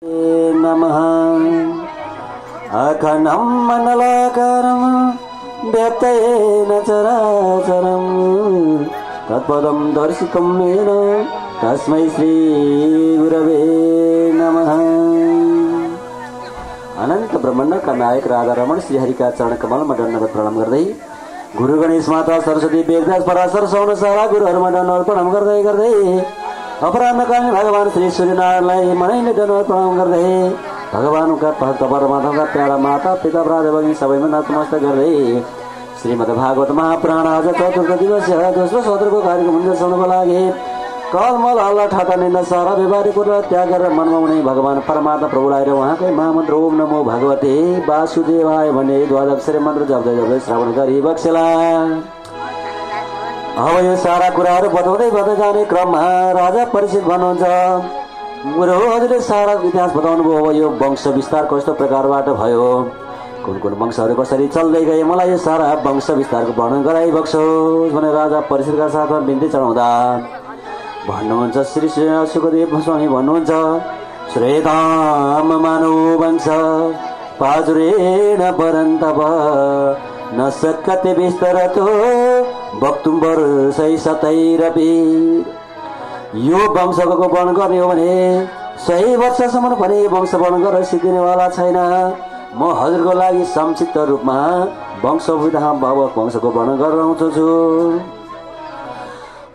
नमः अखण्डं मण्डलाकारं व्याप्तेन चराचरं तत्पदं दर्शितं येन तस्मै श्री गुरवे नमः। अनंत ब्रह्माण्डका नायक राधा रमण श्रीहरिका चरण कमलमा दण्डवत प्रणाम गर्दै गुरु गणेश माता सरस्वती वेदव्यास पराशर सौन सारा गुरुहरुमा दण्डवत प्रणाम गर्दै गर्दै अपराह्नकालीन भगवान श्री सूर्यनारायणलाई मनैले दण्डवत प्रणाम गर्दै भगवानका भक्त परमात्माका प्यारा माता पिता भ्राता भगिनी सबैमा नतमस्तक गर्दै श्रीमद्भागवत महापुराण आज चतुर्थ दिवस दोस्रो सत्रको कार्यक्रम हुन्छ सुन्नको लागि कलमल हल्ला ठट्टा निन्दा सारा व्यवहारिक कुरा त्याग गरेर मनमा हुने भगवान परमात्मा प्रभुलाई र उहाँकै महामन्त्र ओम नमो भगवते वासुदेवाय भन्ने द्वादशाक्षरी मन्त्र जप्दै जप्दै श्रवण गरी बक्सेला। अब यो सारा कुराहरू बताउँदै जाने क्रममा राजा परीक्षित भन्नुहुन्छ गुरु हजुरले सारा इतिहास बताउनु भयो। अब यो वंश विस्तार कस्तो प्रकारबाट भयो, कुन कुन वंशहरू कसरी चल्दै गए, मलाई यो सारा वंश विस्तारको वर्णन गराइबक्सोस् भनेर राजा परीक्षितका साथमा बिन्ती चढाउँदा भन्नुहुन्छ श्री सुखदेव स्वामी भन्नुहुन्छ श्रेताम मानव वंश पाजुरेण परन्तप न सक्कते विस्तरतो वक्तुम वर्षै सतैरपि। यो वंशको वर्णन गर्ने हो भने 100 वर्षसम्म पनि वंश वर्णन गरेर सिद्धिनेवाला छैन। म हजुरको लागि संक्षिप्त रूपमा वंशको वर्णन गरेर आउँछु छु।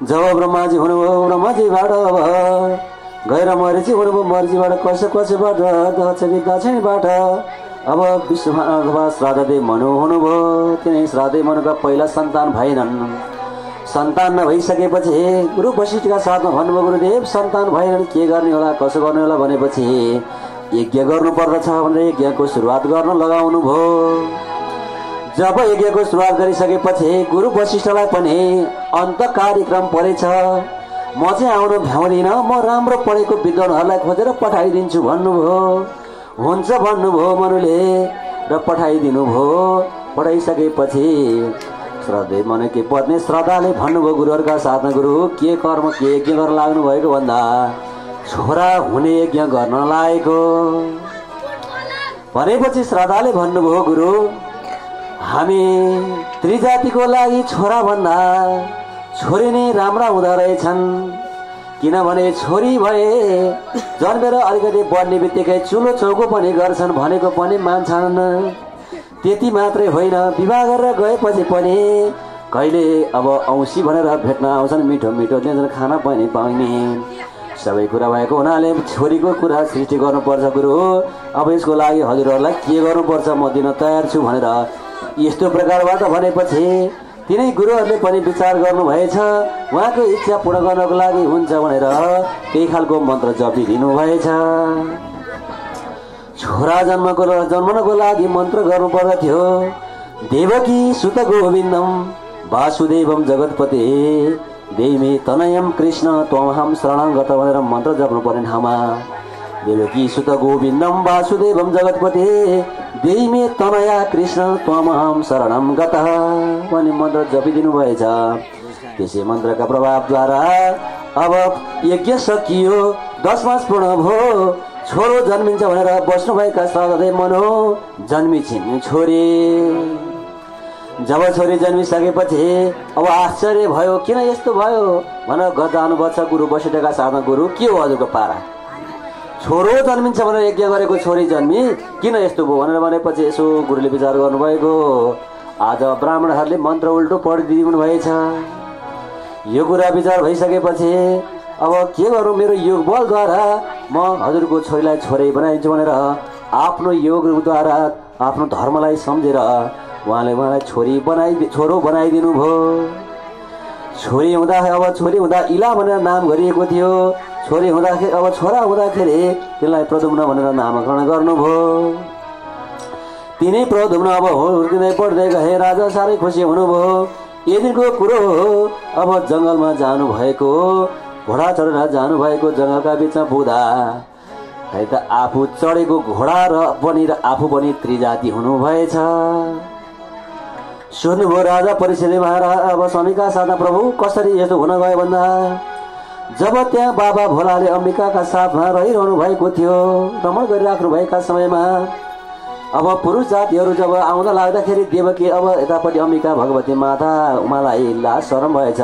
जब ब्रह्माजी हुनुभयो ब्रह्माजीबाट अब गएर मरीची हुनुभयो, मरीचीबाट कसैबाट दक्षिणबाट अब विश्वमा अथवा श्राद्धदेव मनु हुनुभयो। तिनै श्राद्धदेव मनुका पहिला सन्तान भएनन्। सन्तान नभइसकेपछि गुरु वशिष्ठका साथमा भन्नुभयो गुरुदेव सन्तान भएनन् के गर्ने होला कसो गर्ने होला भनेपछि यज्ञ गर्नु पर्दछ भनेर यज्ञको सुरुवात गर्न लगाउनु भयो। जब यज्ञको सुरुवात गरिसकेपछि गुरु वशिष्ठलाई पनि अन्त कार्यक्रम परेछ। म चाहिँ आउनु भ्याउँदिन, म राम्रो पढेको विद्वानहरूलाई खोजेर पठाइदिन्छु भन्नुभयो। हुन्छ भन्नुभयो मनुले र पठाइदिनु भयो। पठाइसकेपछि श्रद्धेव मनुकी पत्नी श्रद्धाले भन्नुभयो गुरुहरूका साथमा गुरु के कर्म के यज्ञ गर्न लाग्नु भएको भन्दा छोरा हुने यज्ञ गर्न लागेको भनेपछि श्रद्धाले भन्नुभयो गुरु हामी त्रिजातिको लागि छोरा भन्दा छोरी नै राम्रा हुँदो रहेछन्, किनभने छोरी भए जन्मेर अलिकति बढ्ने बित्तिकै चुलो चौको पनि गर्छन् भनेको पनि मान्छन्। त्यति मात्रै होइन विवाह गरेर गएपछि पनि कहिले अब औँसी भनेर भेट्न आउँछन्, मिठो मिठो दिन्छन्, खाना पनि पाइने सबै कुरा भएको हुनाले छोरीको कुरा सृष्टि गर्नुपर्छ गुरु। अब यसको लागि हजुरहरूलाई के गर्नुपर्छ म दिन तयार छु भनेर यस्तो प्रकारबाट भनेपछि तिनै गुरुहरूले पनि विचार गर्नुभएछ। उहाँको इच्छा पूर्ण गर्नको लागि हुन्छ भनेर त्यही खालको मन्त्र जपिदिनु भएछ। छोरा जन्मनको लागि मन्त्र गर्नु पर्दथ्यो। देवकी सुत गोविन्दम वासुदेवम जगतपते देवी तनयम कृष्ण त्वमहं शरणं गत भनेर मन्त्र जप्नु पर्ने ठाउँमा देवकी सुत गोविन्दम वासुदेवम जगतपते देवी तनया कृष्ण त्वमहं शरणं गत भन्ने मन्त्र जपिदिनु भएछ। त्यसै मन्त्रका प्रभावद्वारा अब यज्ञ सकियो, 10 मास पूर्ण भयो। छोरो जन्मिन्छ भनेर बस्नुभएका श्रद्धदेव मनु जन्मिछिन् छोरी। जब छोरी जन्मिसकेपछि अब आश्चर्य भयो किन यस्तो भयो भनेर जानुपर्छ गुरु वशिष्ठका साथमा गुरु के हो हजुरको पारा, छोरो जन्मिन्छ भनेर यज्ञ गरेको छोरी जन्मी किन यस्तो भयो भनेर भनेपछि यसो गुरुले विचार गर्नुभएको आज ब्राह्मणहरूले मन्त्र उल्टो पढिदिनु भएछ। यो कुरा विचार भइसकेपछि अब के गरौँ, मेरो योग बलद्वारा म हजुरको छोरीलाई छोरै बनाइदिन्छु भनेर आफ्नो योगद्वारा आफ्नो धर्मलाई सम्झेर उहाँलाई छोरो बनाइदिनु भयो। छोरी हुँदा इला भनेर नाम गरिएको थियो। छोरी हुँदाखेरि अब छोरा हुँदाखेरि त्यसलाई प्रद्युम्न भनेर नामकरण गर्नुभयो। तिनै प्रद्युम्न अब हुर्किँदै पढ्दै गए। राजा साह्रै खुसी हुनुभयो। यो दिनको कुरो हो। अब जङ्गलमा जानुभएको, घोडा चढेर जानुभएको, जङ्गलका बिचमा पुग्दा है त आफू चढेको घोडा र आफू पनि त्रिजाति हुनुभएछ। सुन्नुभयो राजा परीक्षितले महाराज अब स्वामीका साथमा प्रभु कसरी यस्तो हुन गयो भन्दा जब त्यहाँ बाबा भोलाले अम्बिकाका साथमा रहिरहनु भएको थियो, रमण गरिराख्नु भएका समयमा अब पुरुष जातिहरू जब आउँदा लाग्दाखेरि देवकी अब यतापट्टि अम्बिका भगवती माता उमालाई लाज शरम भएछ।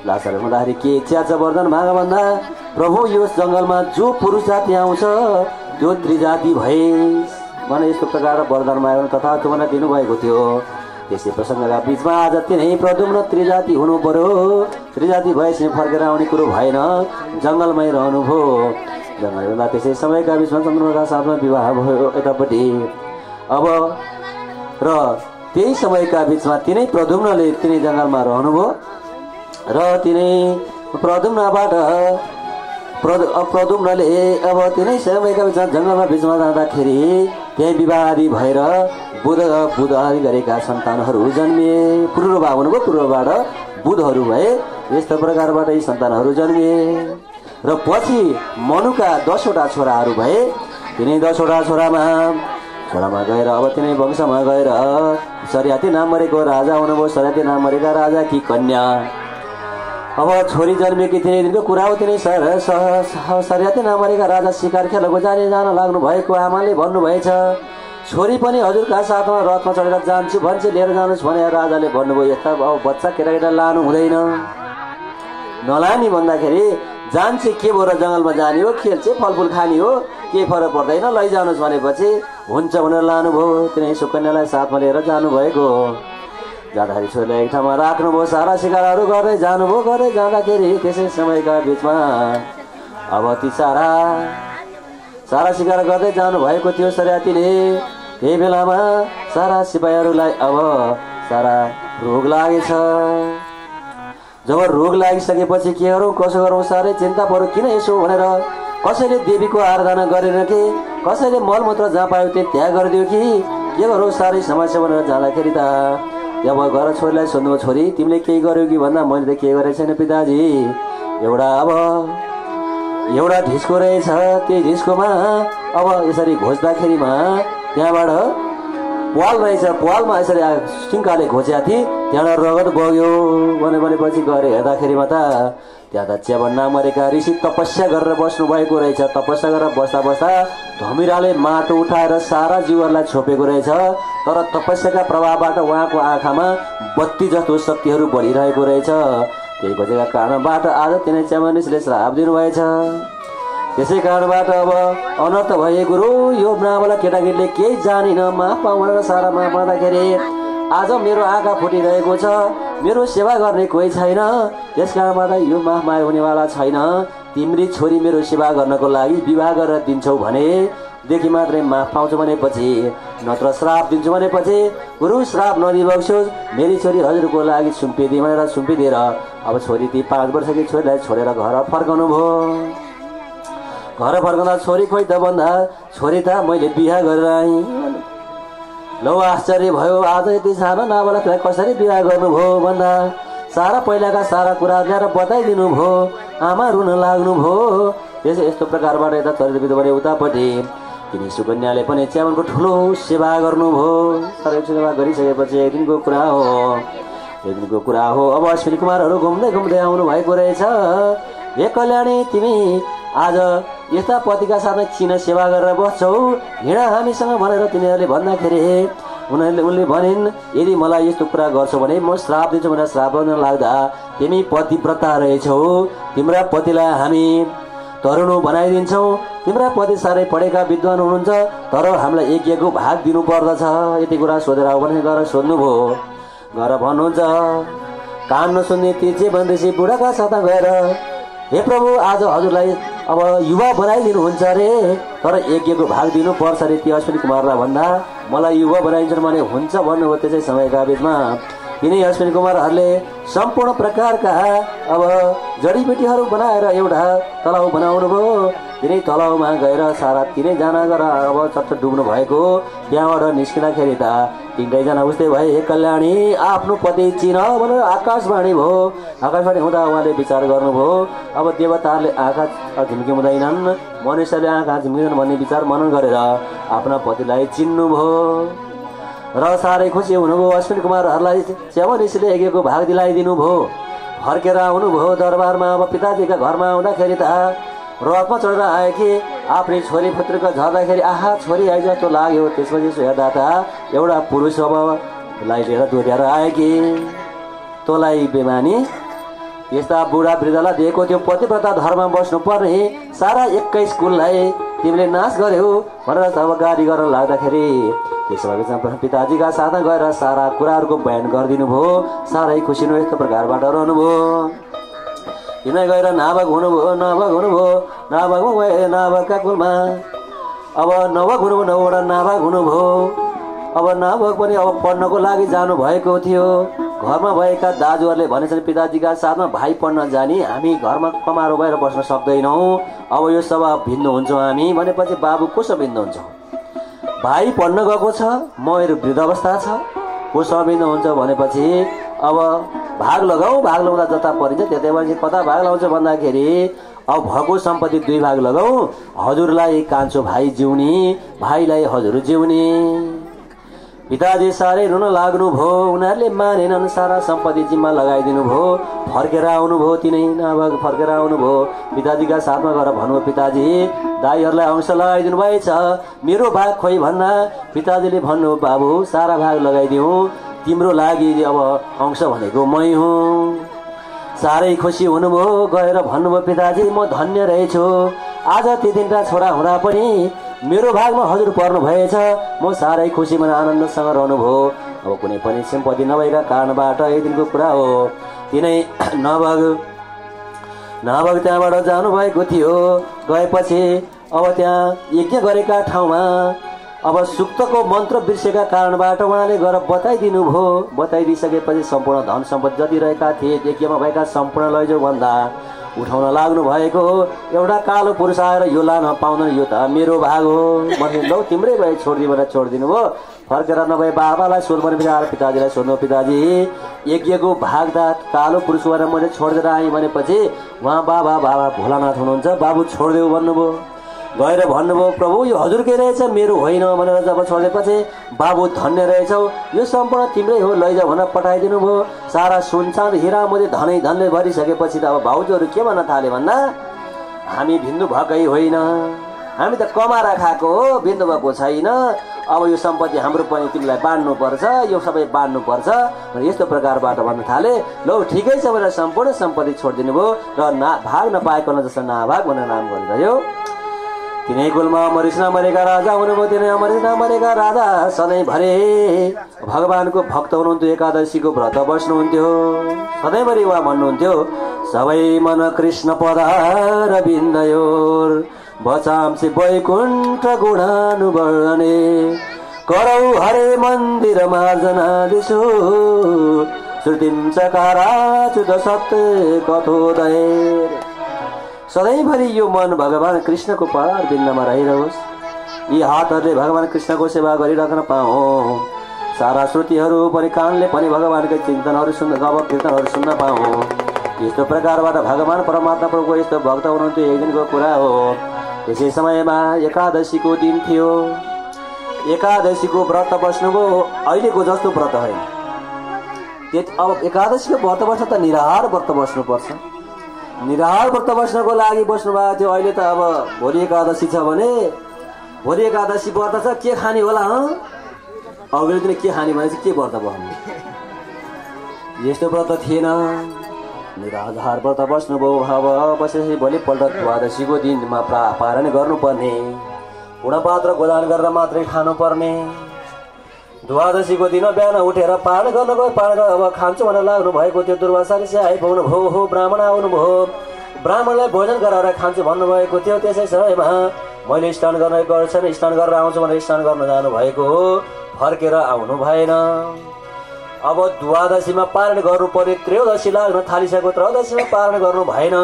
लाज शरम हुँदाखेरि के इच्छा छ वरदान माग भन्दा प्रभु यो जङ्गलमा जो पुरुष जाति आउँछ त्यो त्रिजाति भए भने यस्तो प्रकार वरदान माग्नु तथा तुमना दिनुभएको थियो। त्यसै प्रसङ्गका बिचमा आज तिनै प्रद्युम्न त्रिजाति हुनु पर्यो। त्रिजाति भएपछि फर्केर आउने कुरो भएन, जङ्गलमै रहनुभयो। जङ्गलमा त्यसै समयका बिचमा चन्द्रमाका साथमा विवाह भयो यतापट्टि। अब र त्यही समयका बिचमा तिनै प्रद्युम्नले तिनै जङ्गलमा रहनुभयो र तिनै प्रद्युम्नबाट प्रद्युम्नले अब तिनै समयका बिचमा जङ्गलमा बिचमा जाँदाखेरि त्यही विवाह आदि भएर बुध आदि गरेका सन्तानहरू जन्मिए। पूर्वबा हुनुभयो, पूर्वबाट बुधहरू भए। यस्तो प्रकारबाट यी सन्तानहरू जन्मिए र पछि मनुका 10वटा छोराहरू भए। तिनै 10वटा छोरामा गएर अब तिनै वंशमा गएर सरियाती नाम मरेको राजा हुनुभयो। सरियाती नाम मरेका राजा कि कन्या अब छोरी जन्मेकी थिए। दिनको कुरा हो, तिनै सरियाती नाम मरेका राजा शिकार खेलको जान लाग्नु भएको आमाले भन्नुभएछ। छोरी पनि हजुरका साथमा रथमा चढेर जान्छु भन्छ, लिएर जानुहोस् भनेर राजाले भन्नुभयो। यस्ता अब बच्चा केटाकेटा लानु हुँदैन। नलानी भन्दाखेरि जान्छ के भयो र जङ्गलमा जाने हो, खेल्छ, फलफुल खाने हो, केही फरक पर्दैन, लैजानुहोस् भनेपछि हुन्छ भनेर लानुभयो। तिनै सुकन्यालाई साथमा लिएर जानुभएको। जाँदाखेरि छोरीलाई एक ठाउँमा राख्नुभयो। सारा शिकारहरू गर्दै जानुभयो। गर्दै जाँदाखेरि त्यसै समयका बिचमा अब ती सारा शिकार गर्दै जानुभएको थियो सरियातीले। त्यही बेलामा सारा सिपाहीहरूलाई अब सारा रोग लागेछ। जब रोग लागिसकेपछि के गरौँ कसो गरौँ साह्रै चिन्ता पर्यो। किन यसो भनेर कसैले देवीको आराधना गरेन कि कसैले मलमूत्र जहाँ पायो त्यहाँ गरिदियो कि के गरौँ साह्रै समस्या भनेर जाँदाखेरि त अब गएर छोरीलाई सोध्नुभयो, छोरी तिमीले केही गर्यो कि भन्दा मैले त केही गरेको छैन पिताजी। एउटा ढिस्को रहेछ, त्यही ढिस्कोमा अब यसरी घोच्दाखेरिमा त्यहाँबाट पाल रहेछ, पालमा यसरी सिङ्काले घोचेका थिए, त्यहाँबाट रगत बग्यो भनेपछि गएर हेर्दाखेरिमा त त्यहाँ त च्याबन नाम मरेका ऋषि तपस्या गरेर बस्नु भएको रहेछ। तपस्या गरेर बस्दा धमिराले माटो उठाएर सारा जीवहरूलाई छोपेको रहेछ। तर तपस्याका प्रभावबाट उहाँको आँखामा बत्ती जस्तो शक्तिहरू बढिरहेको रहेछ। त्यही बजेका कारणबाट आज तिनै च्याबन ऋषिले श्राप दिनुभएछ। त्यसै कारणबाट अब अनर्थ भए गुरु यो ब्राह्मणलाई केटाकेटीले केही जानिन माफ पाऊ भनेर सारा माफ पाउँदाखेरि आज मेरो आँखा फुटिरहेको छ, मेरो सेवा गर्ने कोही छैन, त्यस कारणबाट यो माफ माया हुनेवाला छैन। तिम्री छोरी मेरो सेवा गर्नको लागि विवाह गरेर दिन्छौ भनेदेखि मात्रै माफ पाउँछु भनेपछि, नत्र श्राप दिन्छु भनेपछि गुरु श्राप नदिबक्सोस्, मेरी छोरी हजुरको लागि सुम्पिदिए भनेर सुम्पिदिएर अब छोरी ती 5 वर्षकी छोरीलाई छोडेर घर फर्काउनु भयो। घर फर्काउँदा छोरी खोइ त भन्दा छोरी त मैले बिहा गरेर आएँ। लौ आश्चर्य भयो, आज यति सानो नाबालकलाई कसरी बिहा गर्नुभयो भन्दा सारा पहिलाका सारा कुरा ल्याएर बताइदिनु भयो। आमा रुन लाग्नुभयो। यस्तो प्रकारबाट यता चरित्र बित्यो भने उतापट्टि तिनी सुकन्याले पनि च्याबनको ठुलो सेवा गर्नुभयो। साह्रै सेवा गरिसकेपछि एक दिनको कुरा हो अब अश्विनी कुमारहरू घुम्दै घुम्दै आउनु भएको रहेछ। हे कल्याणी तिमी आज यस्ता पतिका साथमा किन सेवा गरेर बस्छौ, हिँड हामीसँग भनेर तिनीहरूले भन्दाखेरि उनले भनिन् यदि मलाई यस्तो कुरा गर्छौ भने म श्राप दिन्छु भनेर श्राप गर्न लाग्दा तिमी पतिव्रता रहेछौ, तिम्रा पतिलाई हामी तरुण बनाइदिन्छौ। तिम्रा पति साह्रै पढेका विद्वान हुनुहुन्छ तर हामीलाई यज्ञको भाग दिनु पर्दछ। यति कुरा सोधेर आऊ भने गएर सोध्नुभयो। गएर भन्नुहुन्छ कान नसुन्ने ती चाहिँ बन्देशी बुढाका साथमा गएर हे प्रभु आज हजुरलाई अब युवा बनाइदिनुहुन्छ अरे तर यज्ञको भाग दिनुपर्छ अरे। ती अश्विनी कुमारलाई भन्दा मलाई युवा बनाइदिन्छ भने हुन्छ भन्नुभयो। त्यसै समयका बिचमा तिनै अश्विनी कुमारहरूले सम्पूर्ण प्रकारका अब जडीबुटीहरू बनाएर एउटा तलाउ बनाउनु भयो। तिनै तलाउमा गएर सारा तिनैजना गएर अब चट्ट डुब्नु भएको। त्यहाँबाट निस्किँदाखेरि त 3जना उस्तै भए। हे कल्याणी आफ्नो पति चिन भनेर आकाशवाणी भयो। आकाशवाणी हुँदा उहाँले विचार गर्नुभयो अब देवताहरूले आँखा झिम्किँदैनन्, मनुष्यले आँखा झिम्किँदैन भन्ने विचार मनन गरेर आफ्ना पतिलाई चिन्नुभयो र साह्रै खुसी हुनुभयो। अश्विनी कुमारहरूलाई च्याबन ऋषिले यज्ञको भाग दिलाइदिनु भयो। फर्केर आउनुभयो दरबारमा। अब पिताजीका घरमा आउँदाखेरि त रथमा चढेर आए कि आफ्नै छोरी पुत्रीको झर्दाखेरि आहा छोरी आए जस्तो लाग्यो। त्यसपछि हेर्दा त एउटा पुरुष अबलाई लिएर दोहोऱ्याएर आए कि तँलाई बेमानी यस्ता बुढा वृद्धलाई दिएको त्यो पतिव्रता धर्म बस्नुपर्ने सारा 21 कुललाई तिमीले नाश गर्यौ भनेर अब गाली गर्न लाग्दाखेरि त्यसो भएपछि पिताजीका साथमा गएर सारा कुराहरूको बयान गरिदिनु भयो। साह्रै खुसी हुनु यस्तो प्रकारबाट रहनुभयो। तिनै गएर नाभग हुनुभयो। नाभगमा गए नाभगका कुलमा अब नभग हुनुभयो। 9वटा नाभग हुनुभयो। अब नाभग पनि अब पढ्नको लागि जानु भएको थियो। घरमा भएका दाजुहरूले भनेछन् पिताजीका साथमा भाइ पढ्न जाने, हामी घरमा कमारो भएर बस्न सक्दैनौँ, अब यो सब भिन्न हुन्छौँ हामी। भनेपछि बाबु कसो भिन्न हुन्छ? भाइ पढ्न गएको छ, मेरो वृद्ध अवस्था छ, कसो भिन्न हुन्छ भनेपछि अब भाग लगाऊ। भाग लगाउँदा जता परिन्छ त्यतै मान्छे कता भाग लगाउँछ भन्दाखेरि अब भएको सम्पत्ति 2 भाग लगाऊ। हजुरलाई कान्छो भाइ जिउने, भाइलाई हजुर जिउने। पिताजी साह्रै रुन लाग्नुभयो। उनीहरूले मानेनन्। सारा सम्पत्ति जिम्मा लगाइदिनु भयो। फर्केर आउनुभयो। तिनै नाभग फर्केर आउनुभयो। पिताजीका साथमा गएर भन्नुभयो पिताजी दाईहरूलाई अंश लगाइदिनु भएछ, मेरो भाग खोइ भन्दा पिताजीले भन्नु बाबु सारा भाग लगाइदिउँ, तिम्रो लागि अब अंश भनेको मै हुँ। साह्रै खुसी हुनुभयो। गएर भन्नुभयो पिताजी म धन्य रहेछु, आज ती 3टा छोरा हुँदा पनि मेरो भागमा हजुर पर्नु भएछ। म साह्रै खुसी मन आनन्दसँग रहनुभयो। अब कुनै पनि सम्पत्ति नभएका कारणबाट एक दिनको कुरा हो। तिनै नाभग त्यहाँबाट जानुभएको थियो। गएपछि अब त्यहाँ यज्ञ गरेका ठाउँमा अब सुक्तको मन्त्र बिर्सेका कारणबाट उहाँले गएर बताइदिनु भयो। बताइदिइसकेपछि सम्पूर्ण धन सम्पत्ति जति रहेका थिए यज्ञमा भएका सम्पूर्ण लैजाऊ भन्दा उठाउन लाग्नु भएको। एउटा कालो पुरुष आएर यो लान पाउँदैन, यो त मेरो भाग हो। मैले लौ तिम्रै भए छोडिदिनु भनेर छोडिदिनु भयो। फर्केर नभए बाबालाई सोध्नु पर्ने। पिताजीलाई सोध्नु पिताजी यज्ञको भाग त कालो पुरुष गरेर मैले छोडिदिएर आएँ भनेपछि उहाँ बाबा भोलानाथ हुनुहुन्छ, बाबु छोडिदेऊ भन्नुभयो। गएर भन्नुभयो प्रभु यो हजुरकै रहेछ मेरो होइन भनेर जब छोडेपछि बाबु धन्य रहेछौ, यो सम्पूर्ण तिम्रै हो लैजाऊ भनेर पठाइदिनु भयो। सारा सुनचाँद हिरा मोती धनै धनले भरिसकेपछि त अब भाउजूहरू के भन्न थाले भन्दा हामी भिन्नु भएकै होइन, हामी त कमाएर खाएको हो, भिन्नु भएको छैन। अब यो सम्पत्ति हाम्रो पनि तिमीलाई बाँड्नुपर्छ, यो सबै बाँड्नुपर्छ यस्तो प्रकारबाट भन्न थाले। लौ ठिकै छ भनेर सम्पूर्ण सम्पत्ति छोडिदिनु भयो र भाग नपाएको जस्तो नाभाग भनेर नाम गरिरह्यो। तिनै कुलमा अमरीश नमरेका राजा हुनुभयो। तिनै अमरीश नमरेका राजा सधैँभरि भगवानको भक्त हुनुहुन्थ्यो। एकादशीको व्रत बस्नुहुन्थ्यो। सधैँभरि उहाँ भन्नुहुन्थ्यो सबै मन कृष्ण पदार बिन्दयोर बचांसी वैकुण्ठ गुणानुवर्णने करौ हरे मन्दिर मार्जना दिशो श्रुतिम चकाराच्युत सत्य कथोदय। सधैँभरि यो मन भगवान कृष्णको परार बिन्दमा रहिरहोस्। यी हातहरूले भगवान कृष्णको सेवा गरिराख्न पाऊँ। सारा श्रुतिहरू पनि कानले पनि भगवानकै चिन्तनहरू सुन्न, गव कीर्तनहरू सुन्न पाऊँ। यस्तो प्रकारबाट भगवान परमात्मा प्रभुको यस्तो भक्त हुनुहुन्थ्यो। एक दिनको कुरा हो। यसै समयमा एकादशीको दिन थियो। एकादशीको व्रत बस्नुभयो। अहिलेको जस्तो व्रत होइन। अब एकादशीको व्रत बस्न त निराहार व्रत बस्नुपर्छ। निराहार व्रत बस्नको लागि बस्नु भएको थियो। अहिले त अब भोलि एकादशी छ भने भोलि एकादशी व्रत छ, के खाने होला? अघिल्लो दिन के खाने भने चाहिँ के व्रत बस्नु? यस्तो व्रत थिएन। निराहार व्रत बस्नुभयो। अब बसेपछि भोलिपल्ट द्वादशीको दिनमा पारण गर्नुपर्ने, गुणपात्र गोदान गरेर मात्रै खानुपर्ने। द्वादशीको दिन बिहान उठेर पारण गर्न गयो। पारण अब खान्छु भनेर लाग्नु भएको थियो। दुर्वासा ऋषि आइपुग्नु भयो। हो ब्राह्मण आउनुभयो। ब्राह्मणलाई भोजन गराएर खान्छु भन्नुभएको थियो। त्यसै समयमा मैले स्नान गर्न गर्छन्, स्नान गरेर आउँछु भनेर स्नान गर्न जानु भएको हो। फर्केर आउनु भएन। अब द्वादशीमा पारण गर्नु पर्ने, त्रयोदशी लाग्न थालिसक्यो। त्रयोदशीमा पारण गर्नु भएन।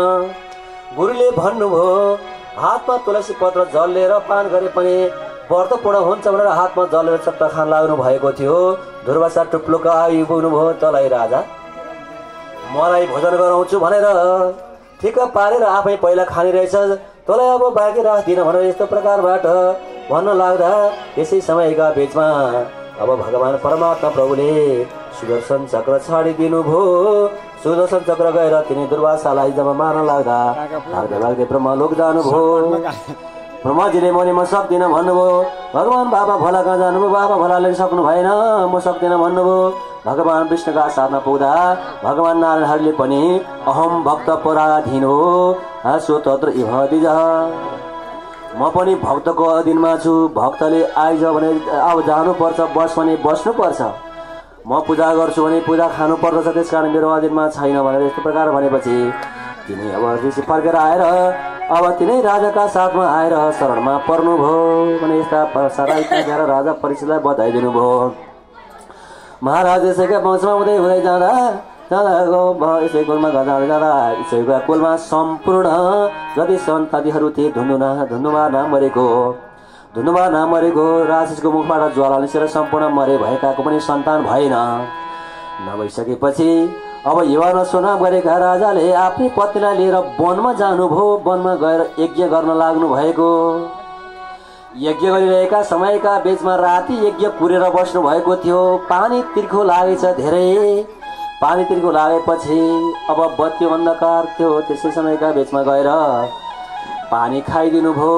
गुरुले भन्नुभयो हातमा तुलसी पत्र जल लिएर पान गरे पनि व्रत पूर्ण हुन्छ भनेर हातमा जल लिएर चट्टा खान लाग्नु भएको थियो। दुर्वासा टुप्लुक आइपुग्नु भयो। तँलाई राजा मलाई भोजन गराउँछु भनेर ठिक पारेर आफै पहिला खाने रहेछ, तँलाई अब बाँकी राख्दिन भनेर यस्तो प्रकारबाट भन्न लाग्दा त्यसै समयका बीचमा अब भगवान परमात्मा प्रभुले सुदर्शन चक्र छाडिदिनु भयो। सुदर्शन चक्र गएर तिनी दुर्वासालाई जब मार्न लाग्दा लाग्दै ब्रह्मलोक जानुभयो। ब्रह्माजीले म सक्दिनँ भन्नुभयो। भगवान बाबा भोला कहाँ जानुभयो? बाबा भोलाले सक्नु भएन, म सक्दिनँ भन्नुभयो। भगवान विष्णुका साथमा पुग्दा भगवान नारायणहरूले पनि अहम भक्त पराधीन हो स्वतन्त्र इहदिज, म पनि भक्तको अधीनमा छु। भक्तले आइज भने अब जानुपर्छ, बस भने बस्नुपर्छ, म पूजा गर्छु भने पूजा खानु पर्दछ, त्यसकारण मेरो अधीनमा छैन भनेर यस्तो प्रकार भनेपछि तिनी अब ऋषि फर्केर आएर अब तिनै राजाका साथमा आएर शरणमा पर्नुभयो भने यस्ता सारा इत्यादि राजा परीक्षितलाई बताइदिनु भयो। महाराज यसैका वंशमा हुँदै हुँदै जाँदा यसै कुलमा जाँदा यसैका कुलमा सम्पूर्ण जति सन्तानीहरू थिए धुन्धुमा नाम मरेको राक्षसको मुखबाट ज्वाला निस्केर सम्पूर्ण मरे भएकाको पनि सन्तान भएन। नभइसकेपछि अब युवा सुनाम गरेका राजाले आफ्नै पत्नीलाई लिएर वनमा जानुभयो। वनमा गएर यज्ञ गर्न लाग्नु भएको। यज्ञ गरिरहेका समयका बीचमा राति यज्ञ पुरेर बस्नु भएको थियो। पानी तिर्खो लागेछ धेरै। पानी तिर्खो लागेपछि अब बत्ती अन्धकार थियो। त्यसै समयका बीचमा गएर पानी खाइदिनु भयो।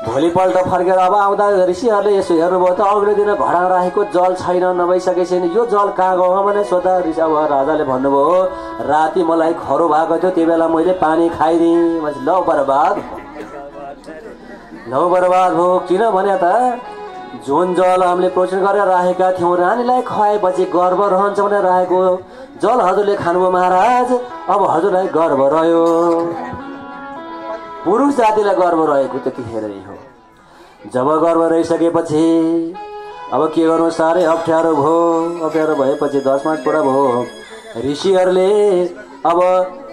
भोलिपल्ट फर्केर अब आउँदा ऋषिहरूले यसो हेर्नुभयो त अघिल्लो दिन घडा राखेको जल छैन, नभइसकेपछि यो जल कहाँ गयो भने सोद्धा ऋषि अब राजाले भन्नुभयो राति मलाई खरो भएको थियो, त्यो बेला मैले पानी खाइदिएँ। ल बर्बाद भयो। किनभने त जुन जल हामीले प्रोसेस गरेर राखेका थियौँ रानीलाई खुवाएपछि गर्व रहन्छ भनेर राखेको जल हजुरले खानुभयो महाराज। अब हजुरलाई गर्व रह्यो, पुरुष जातिलाई गर्व रहेको त्यतिखेर नै हो। जब गर्व रहिसकेपछि अब के गर्नु, साह्रै अप्ठ्यारो भयो। अप्ठ्यारो भएपछि 10 मास पुरा भयो। ऋषिहरूले अब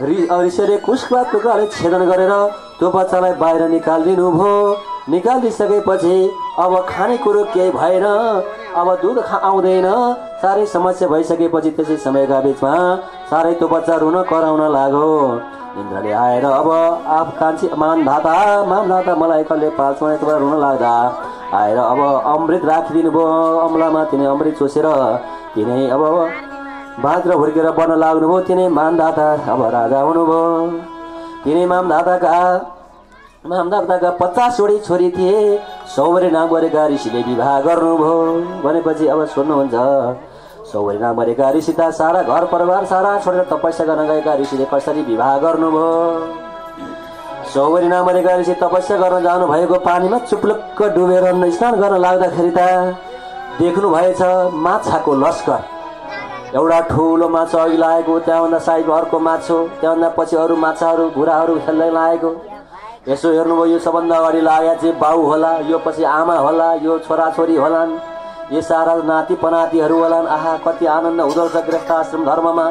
ऋषिहरूले कुशका टुक्राले छेदन गरेर त्यो बच्चालाई बाहिर निकालिदिनु भयो। निकालिदिसकेपछि अब खानेकुरो केही भएन, अब दुध आउँदैन, साह्रै समस्या भइसकेपछि त्यसै समयका बिचमा साह्रै त्यो बच्चा रुन कराउन लाग्यो। इन्द्रले आएर अब आप कान्छी मानधाता मलाई कसले पाल्छ भनेर रुन लाग्दा आएर अब अमृत राखिदिनु भयो। अम्लामा तिनी अमृत चोसेर तिनी अब बाँझ्रो हुर्केर बन्न लाग्नुभयो। तिनी मानधाता अब राजा हुनुभयो। तिनी मामदाताका 50 वटी छोरी थिए। सौवरी नाम गरेका ऋषिले विवाह गर्नुभयो। भनेपछि अब सुन्नुहुन्छ, सौवरी नाम गरेका ऋषि त सारा घर परिवार सारा छोडेर तपस्या गर्न गएका ऋषिले कसरी विवाह गर्नुभयो। सौवरी नाम गरेका ऋषि तपस्या गर्न जानु भएको पानीमा चुप्लुक्क डुबेर स्नान गर्न लाग्दाखेरि त देख्नु भएछ माछाको लस्कर। एउटा ठुलो माछा अघि लागेको, त्यहाँभन्दा साइडमा अर्को माछो, त्यहाँभन्दा पछि अरू माछाहरू घुराहरू खेल्दै लागेको। यसो हेर्नुभयो, यो सबभन्दा अगाडि लागेको चाहिँ बाउ होला, यो पछि आमा होला, यो छोराछोरी होलान्, यो सारा नाति पनातिहरू होलान्। आहा कति आनन्द हुँदो रहेछ गृहस्थाश्रम धर्ममा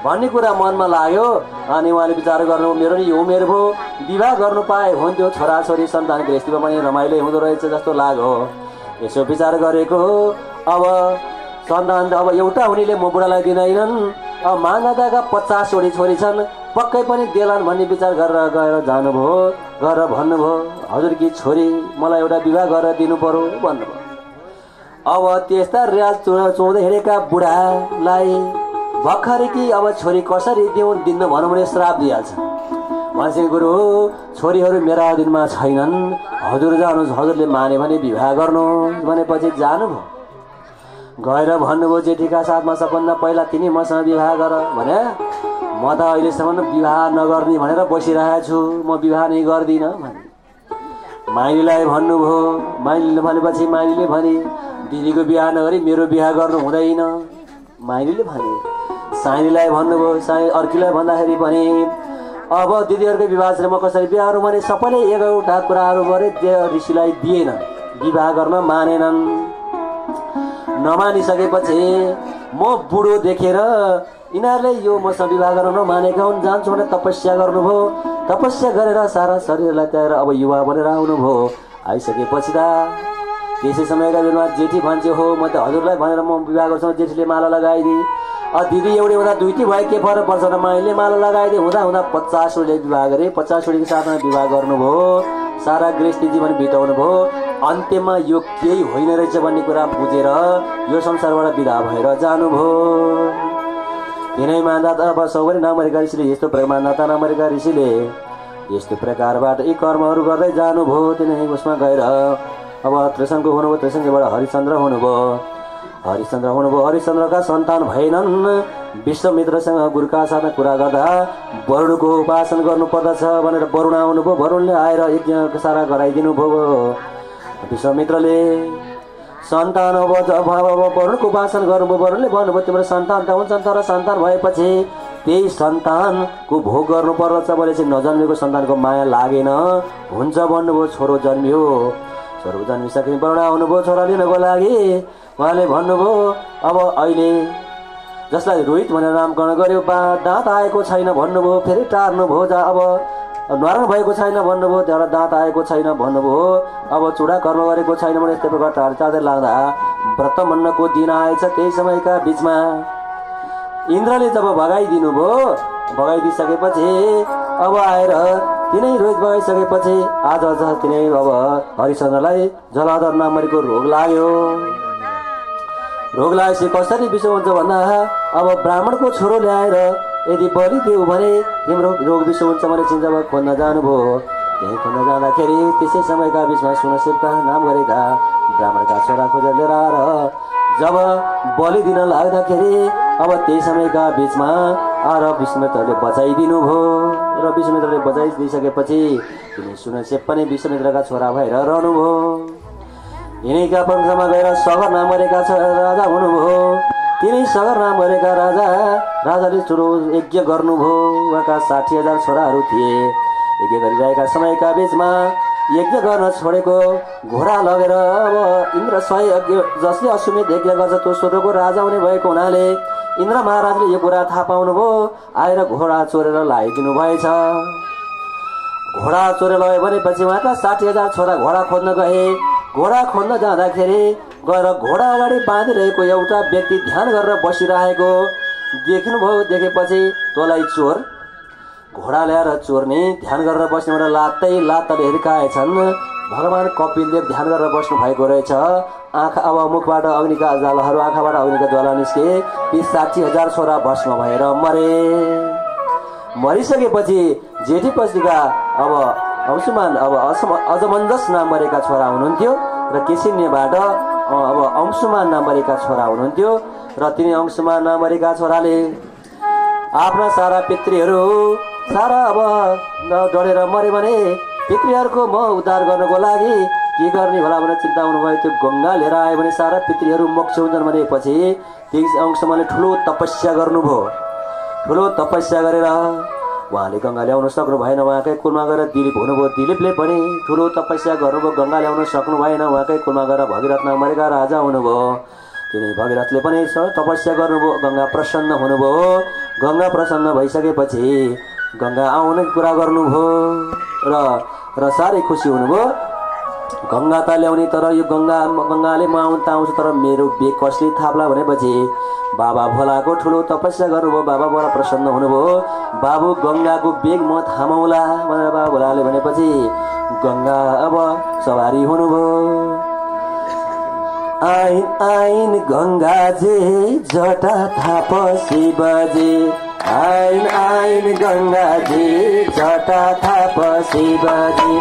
भन्ने कुरा मनमा लाग्यो। अनि उहाँले विचार गर्नु मेरो नि यो उमेर भयो, विवाह गर्नु पाए हुन्थ्यो, छोराछोरी सन्तान गृहस्थीमा पनि रमाइलो हुँदो रहेछ जस्तो लाग्यो। यसो विचार गरेको अब सन्तान अब एउटा हुनेले म बुढालाई दिँदैनन्। अब मानदाताका 50 वटी छोरी छन्, पक्कै पनि देलान् भन्ने विचार गरेर गएर जानुभयो। गरेर भन्नुभयो हजुरकी छोरी मलाई एउटा विवाह गरेर दिनु पर्यो भन्नुभयो। अब त्यस्ता रियाज चुँदै हिँडेका बुढालाई भर्खरै कि अब छोरी कसरी दिन्न भनौँ भने श्राप दिइहाल्छ। मान्छे गुरु छोरीहरू मेरा अधीनमा छैनन्, हजुर जानुहोस्, हजुरले माने भने विवाह गर्नु भनेपछि जानुभयो। गएर भन्नुभयो जेठीका साथमा सबभन्दा पहिला तिनी मसँग विवाह गर भने म त अहिलेसम्म विवाह नगर्ने भनेर बसिरहेको छु, म विवाह नै गर्दिनँ भने माइलीलाई भन्नुभयो। माइलीले भनेपछि माइलीले भने दिदीको बिहा नगरी मेरो बिहा गर्नु हुँदैन माइलीले भने। साइलीलाई भन्नुभयो। अर्कीलाई भन्दाखेरि भने अब दिदीहरूको विवाह चाहिँ म कसरी बिहा गरौँ भने सबैले एउटा कुराहरू गरे ऋषिलाई दिएन, विवाह गर्न मानेनन्। नमानिसकेपछि म बुढो देखेर यिनीहरूले यो मसँग विवाह गर्न नमानेका हुन्, जान्छु भनेर तपस्या गर्नुभयो। तपस्या गरेर सारा शरीरलाई त्यागेर अब युवा बनेर आउनुभयो। आइसकेपछि त त्यसै समयका बेलामा जेठी भन्छे हो म त हजुरलाई भनेर म विवाह गर्छु। जेठीले माला लगाइदिए। दिदी एउटै हुँदा दुईटी भयो, के फरक पर्छ र माइले माला लगाइदिए। हुँदा 50 वटीले विवाह गरे। 50 वटीको साथमा विवाह गर्नुभयो। सारा गृहस्थी जीवन बिताउनु भयो। अन्त्यमा यो केही होइन रहेछ भन्ने कुरा बुझेर यो संसारबाट विदा भएर जानुभयो। यिनै मान्दाता अब सौगरी नमरेका ऋषिले यस्तो मान्दाता नमरेका ऋषिले यस्तो प्रकारबाट यी कर्महरू गर्दै जानुभयो। तिनै उसमा गएर अब त्रिशङ्कु हुनुभयो, त्रिशङ्कुबाट हरिश्चन्द्र हुनुभयो। हरिश्चन्द्रका सन्तान भएनन्। विश्वामित्रसँग गुरुका साथमा कुरा गर्दा वरुणको उपासना गर्नुपर्दछ भनेर वरुण आउनुभयो। वरुणले आएर यज्ञ सारा गराइदिनु भयो। विश्वामित्रले सन्तान अब वरुणको उपासना गर्नुभयो। वरुणले भन्नुभयो तिम्रो सन्तान त हुन्छन्, तर सन्तान भएपछि त्यही सन्तानको भोग गर्नुपर्दछ भनेपछि नजन्मेको सन्तानको माया लागेन, हुन्छ भन्नुभयो। छोरो जन्मियो। छोरो जन्मिसके वरुण आउनुभयो छोरा लिनको लागि। उहाँले भन्नुभयो अब अहिले जसलाई रोहित भनेर नामकरण गर्यो, दाँत आएको छैन भन्नुभयो। फेरि टार्नुभयो। अब न्वारण भएको छैन भन्नुभयो। त्यहाँबाट दाँत आएको छैन भन्नुभयो। अब चुडा कर्म गरेको छैन भने यस्तै प्रकार टार्दै लाग्दा व्रतमन्नको दिन आएछ। त्यही समयका बिचमा इन्द्रले जब भगाइदिनु भयो, भगाइदिइसकेपछि अब आएर तिनै रोहित भगाइसकेपछि आज तिनै अब हरिश्चन्द्रलाई जलाधर नामरीको रोग लाग्यो। रोग लागेपछि कसरी विषय हुन्छ भन्दा अब ब्राह्मणको छोरो ल्याएर यदि बलिदियो भने तिम्रो रोग विषय हुन्छ भने चाहिँ जब खोज्न जानुभयो। त्यही खोज्न जाँदाखेरि त्यसै समयका बिचमा सुनसेवका नाम गरेका ब्राह्मणका छोरा खोजेर लिएर आएर जब बलि दिन लाग्दाखेरि अब त्यही समयका बिचमा आएर विश्वामित्रले बचाइदिनु भयो। र विश्वामित्रले बचाइदिइसकेपछि तिनी सुनसेव पनि विश्वामित्रका छोरा भएर रहनुभयो। यिनैका पक्षमा गएर सगर नाम गरेका राजा हुनुभयो। तिनै सगर नाम गरेका राजाले ठुलो यज्ञ गर्नुभयो। उहाँका 60,000 छोराहरू थिए। यज्ञ गरिरहेका समयका बिचमा यज्ञ गर्न छोडेको घोडा लगेर अब इन्द्र स्वयं जसले अश्वमेध यज्ञ गर्छ त्यो स्वर्गको राजा हुने भएको हुनाले इन्द्र महाराजले यो कुरा थाहा पाउनुभयो। आएर घोडा चोरेर लगाइदिनु भएछ। घोडा चोरेर लग्यो भनेपछि उहाँका 60,000 छोरा घोडा खोज्न गए। घोडा खोज्न जाँदाखेरि गएर घोडा अगाडि बाँधिरहेको एउटा व्यक्ति ध्यान गरेर बसिरहेको देख्नुभयो। देखेपछि तँलाई चोर घोडा ल्याएर चोर्ने ध्यान गरेर बस्नेबाट लात्तले हिर्काएछन्। भगवान कपिलदेव ध्यान गरेर बस्नु भएको रहेछ। आँखा अब मुखबाट अग्निका ज्वालाहरू, आँखाबाट अग्निका ज्वाला निस्के। ती 60,000 छोरा भस्म भएर मरे। मरिसकेपछि जेठी पछिका अब अंशुमान अब अजमञ्जस नाम गरेका छोरा हुनुहुन्थ्यो र केसिन्यबाट अब अंशुमान नाम गरेका छोरा हुनुहुन्थ्यो। र तिनी अंशुमान नाम गरेका छोराले आफ्ना सारा पितृहरू सारा अब डढेर मरे भने पितृहरूको म उद्धार गर्नको लागि के गर्ने होला भनेर चिन्ता हुनुभयो। त्यो गङ्गा लिएर आयो भने सारा पितृहरू मोक्ष हुन्छन् भनेपछि त्यही अंशमाले ठुलो तपस्या गर्नुभयो। ठुलो तपस्या गरेर उहाँले गङ्गा ल्याउन सक्नु भएन। उहाँकै कुलमा गएर दिलीप हुनुभयो। दिलीपले पनि ठुलो तपस्या गर्नुभयो। गङ्गा ल्याउन सक्नु भएन। उहाँकै कुलमा गएर भगीरथ नाम गरेका राजा हुनुभयो। तिनी भगीरथले पनि तपस्या गर्नुभयो। गङ्गा प्रसन्न हुनुभयो। गङ्गा प्रसन्न भइसकेपछि गङ्गा आउने कुरा गर्नुभयो र साह्रै खुसी हुनुभयो। गङ्गा त ल्याउने तर यो गङ्गाले म आउँछु तर मेरो बेग कसले थाप्ला भनेपछि बाबा भोलाको ठुलो तपस्या गर्नुभयो। बाबा भोला प्रसन्न हुनुभयो। बाबु गङ्गाको बेग म थामौला भनेर बाबा भोलाले भनेपछि गङ्गा अब सवारी हुनुभयो। आइन आइन गङ्गाजी जटा थाप शिवजी। आइन आइन गङ्गाजी जटा थाप शिवजी।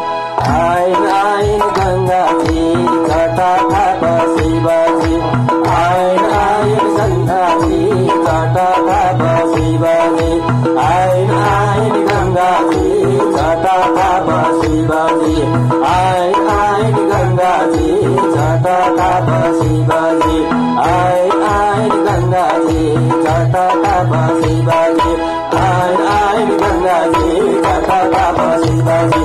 आइन आइन गङ्गाजी जटा थाप शिवजी। आइन आइन गङ्गाजी जटा थाप शिवजी। आइन आइन गङ्गाजी जटा थाप शिवजी। आइन आइन गङ्गाजी जटा थाप शिवजी। आइन आइन गङ्गाजी जटा थाप शिवजी। आइन आइन गङ्गाजी जटा थाप शिवजी।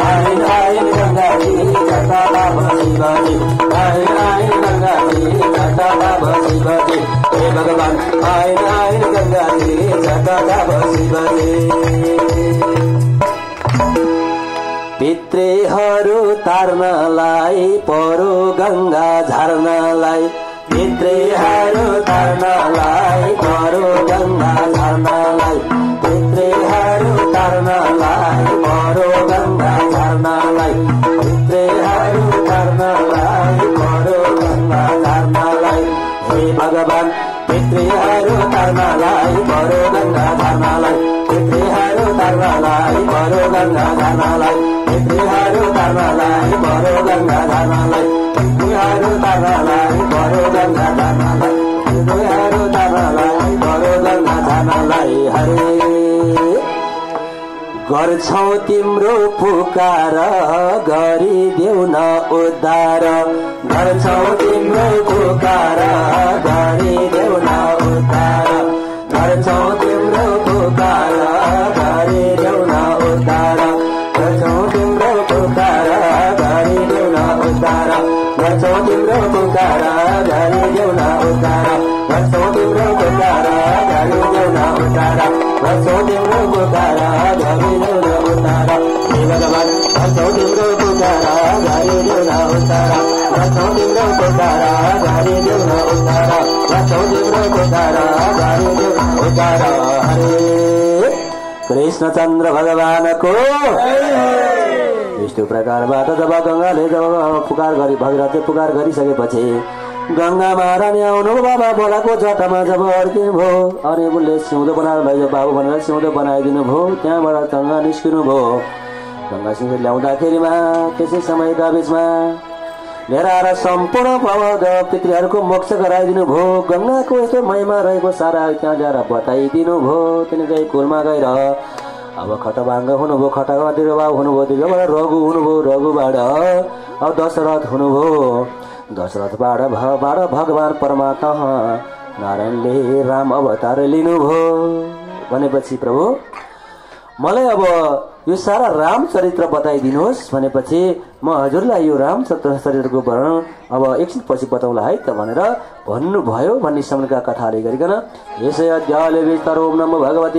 आइन आइन गङ्गाजी जटा थाप शिवजी। आइन आइन गङ्गाजी जटा थाप शिवजी। हे भगवान आइन आइन गङ्गाजी जटा थाप शिवजी। पितृहरू तार्नलाई परो गङ्गा झार्नलाई। पितृहरू तार्नलाई परो गङ्गा झार्नलाई। पितृहरू तार्नलाई परो गङ्गा झार्नलाई। पितृहरू तार्नलाई परो गङ्गा झार्नलाई। हे भगवान पितृहरू तार्नलाई परो जानालाई दुईहरू तारालाई बडो गङ्गा जानालाई दुईहरू तारालाई बडो गङ्गा जानालाई हरे गर्छौ तिम्रो पुकार गरिदेऊ न उद्धार गर्छौ तिम्रो पुकार गरिदेऊ न उद्धार गर्छौ तिम्रो पुकार गरिदेऊ न उद्धार गर्छौ तिम्रो पुकार गरिदेऊ न उद्धार गर्छौ तिम्रो पुकार गरिदेऊ न उद्धार गर्छौ तिम्रो पुकार गरिदेऊ न उद्धार गर्छौ तिम्रो पुकार गरिदेऊ न उद्धार हे भगवान् गर्छौ तिम्रो पुकार गरिदेऊ न उद्धार गर्छौ तिम्रो पुकार गरिदेऊ न उद्धार गर्छौ तिम्रो पुकार गरिदेऊ न उद्धार हरे कृष्णचन्द्र भगवानको यस्तो प्रकारबाट जब गङ्गाले जब पुकार गरी भगीरथले पुकार गरिसकेपछि गङ्गा महारानी आउनु बाबा बोलाको जटामा जब अड्किनु भयो अनि उनले सिउँदो बनाएर लैजाऊ बाबु भनेर सिउँदो बनाइदिनु भयो त्यहाँबाट गङ्गा निस्किनु भयो गङ्गा सिउँदो ल्याउँदाखेरिमा त्यसै समयका बिचमा लिएर आएर सम्पूर्ण पितृहरूको मोक्ष गराइदिनु भयो गङ्गाको यस्तो महिमा रहेको सारा त्यहाँ ल्याएर बताइदिनु भयो त्यहाँदेखि कुलमा गएर अब खटबाङ्ग हुनुभयो खटाको तिरुबाबु हुनुभयो तिरुबाट रघु हुनुभयो रघुबाट अब दशरथ हुनुभयो दशरथबाट भगवान परमात्मा नारायणले राम अवतार लिनुभयो भनेपछि प्रभु मलाई अब यो सारा राम चरित्र बताइदिनुहोस् भनेपछि म हजुरलाई यो राम चरित्रको वर्णन अब एकछिन पछि बताउँला है त भनेर भन्नुभयो भन्ने सम्मका कथाले गरिकन यसै अध्यायले विस्तार ओम नमो भगवती